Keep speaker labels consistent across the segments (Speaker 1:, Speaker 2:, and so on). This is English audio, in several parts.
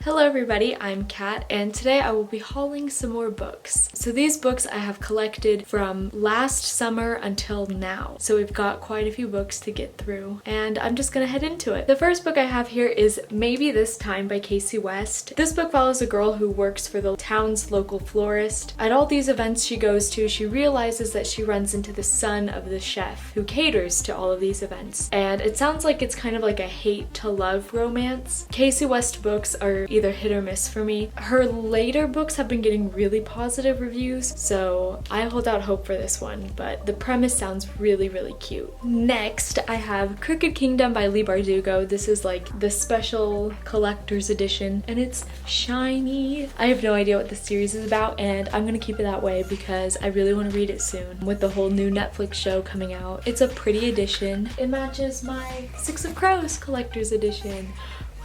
Speaker 1: Hello everybody, I'm Kat, and today I will be hauling some more books. So these books I have collected from last summer until now. So we've got quite a few books to get through, and I'm just gonna head into it. The first book I have here is Maybe This Time by Casey West. This book follows a girl who works for the town's local florist. At all these events she goes to, she realizes that she runs into the son of the chef who caters to all of these events. And it sounds like it's kind of like a hate to love romance. Casey West books are either hit or miss for me. Her later books have been getting really positive reviews, so I hold out hope for this one, but the premise sounds really cute. Next, I have Crooked Kingdom by Leigh Bardugo. This is like the special collector's edition, and it's shiny. I have no idea what this series is about, and I'm gonna keep it that way because I really want to read it soon with the whole new Netflix show coming out. It's a pretty edition. It matches my Six of Crows collector's edition.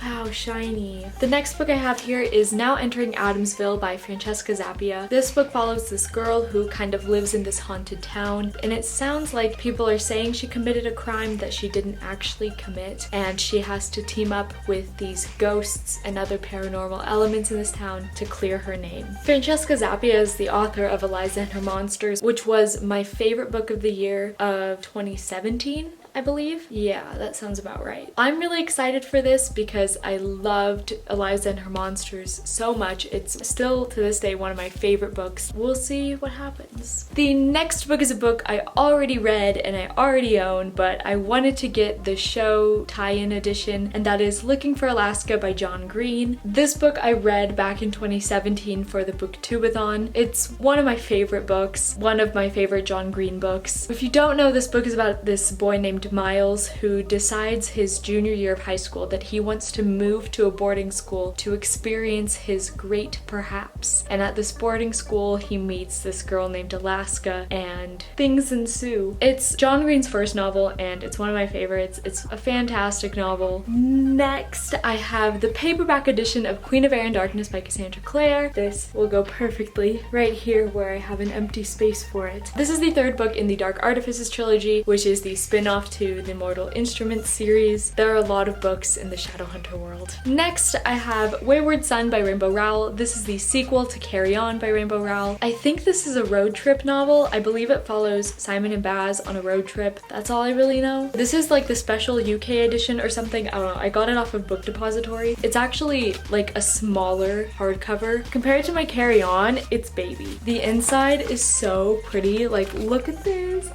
Speaker 1: Wow, shiny. The next book I have here is Now Entering Adamsville by Francesca Zappia. This book follows this girl who kind of lives in this haunted town, and it sounds like people are saying she committed a crime that she didn't actually commit, and she has to team up with these ghosts and other paranormal elements in this town to clear her name. Francesca Zappia is the author of Eliza and Her Monsters, which was my favorite book of the year of 2017. I believe. Yeah, that sounds about right. I'm really excited for this because I loved Eliza and Her Monsters so much. It's still to this day one of my favorite books. We'll see what happens. The next book is a book I already read and I already own, but I wanted to get the show tie-in edition, and that is Looking for Alaska by John Green. This book I read back in 2017 for the Booktubeathon. It's one of my favorite books, one of my favorite John Green books. If you don't know, this book is about this boy named Miles who decides his junior year of high school that he wants to move to a boarding school to experience his great perhaps. And at this boarding school he meets this girl named Alaska and things ensue. It's John Green's first novel and it's one of my favorites. It's a fantastic novel. Next I have the paperback edition of Queen of Air and Darkness by Cassandra Clare. This will go perfectly right here where I have an empty space for it. This is the third book in the Dark Artifices trilogy, which is the spin-off to the Mortal Instruments series. There are a lot of books in the Shadowhunter world. Next, I have Wayward Son by Rainbow Rowell. This is the sequel to Carry On by Rainbow Rowell. I think this is a road trip novel. I believe it follows Simon and Baz on a road trip. That's all I really know. This is like the special UK edition or something. I don't know. I got it off of Book Depository. It's actually like a smaller hardcover. Compared to my Carry On, it's baby. The inside is so pretty. Like, look at this.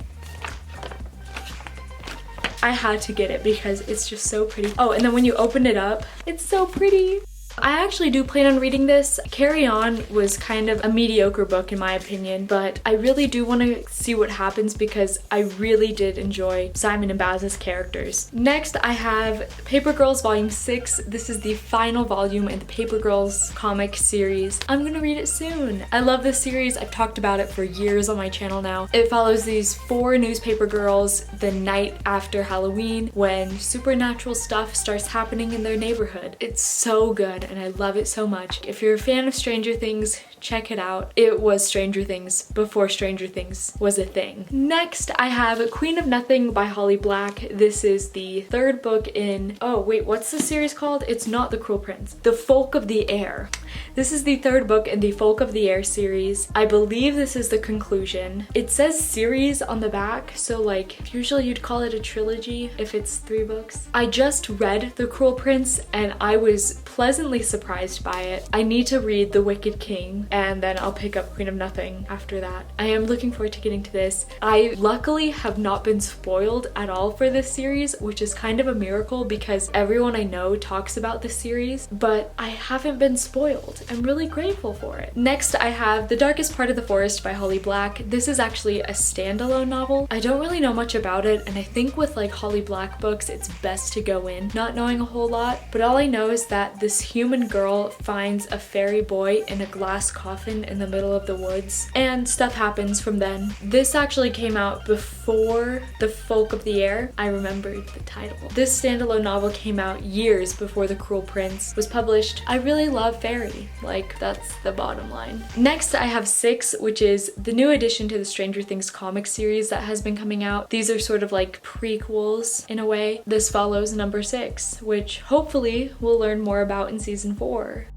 Speaker 1: I had to get it because it's just so pretty. Oh, and then when you open it up, it's so pretty. I actually do plan on reading this. Carry On was kind of a mediocre book in my opinion, but I really do want to see what happens because I really did enjoy Simon and Baz's characters. Next, I have Paper Girls Volume 6. This is the final volume in the Paper Girls comic series. I'm gonna read it soon. I love this series. I've talked about it for years on my channel now. It follows these 4 newspaper girls the night after Halloween when supernatural stuff starts happening in their neighborhood. It's so good and I love it so much. If you're a fan of Stranger Things, check it out. It was Stranger Things before Stranger Things was a thing. Next, I have Queen of Nothing by Holly Black. This is the third book in, oh wait, what's the series called? It's not The Cruel Prince. The Folk of the Air. This is the third book in the Folk of the Air series. I believe this is the conclusion. It says series on the back, so like usually you'd call it a trilogy if it's 3 books. I just read The Cruel Prince and I was pleasantly surprised by it. I need to read The Wicked King and then I'll pick up Queen of Nothing after that. I am looking forward to getting to this. I luckily have not been spoiled at all for this series, which is kind of a miracle because everyone I know talks about this series, but I haven't been spoiled. I'm really grateful for it. Next, I have The Darkest Part of the Forest by Holly Black. This is actually a standalone novel. I don't really know much about it, and I think with like Holly Black books, it's best to go in not knowing a whole lot, but all I know is that this human girl finds a fairy boy in a glass coffin in the middle of the woods, and stuff happens from then. This actually came out before The Folk of the Air. I remembered the title. This standalone novel came out years before The Cruel Prince was published. I really love fairy. Like, that's the bottom line. Next, I have 6, which is the new addition to the Stranger Things comic series that has been coming out. These are sort of like prequels in a way. This follows number 6, which hopefully we'll learn more about in season 4.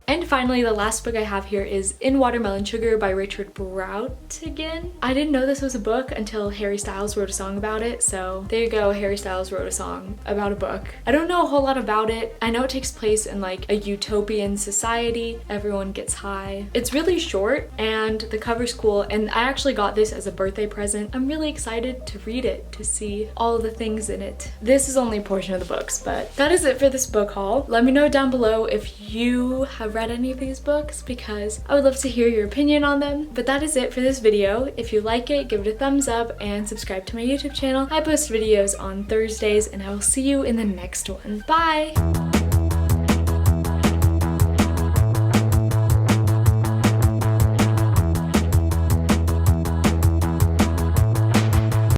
Speaker 1: And finally, the last book I have here is In Watermelon Sugar by Richard Brautigan. I didn't know this was a book until Harry Styles wrote a song about it, so there you go, Harry Styles wrote a song about a book. I don't know a whole lot about it. I know it takes place in like a utopian society. Everyone gets high. It's really short and the cover's cool, and I actually got this as a birthday present. I'm really excited to read it, to see all of the things in it. This is only a portion of the books, but that is it for this book haul. Let me know down below if you have read any of these books, because I would love to hear your opinion on them. But that is it for this video. If you like it, give it a thumbs up and subscribe to my YouTube channel. I post videos on Thursdays, and I will see you in the next one. Bye!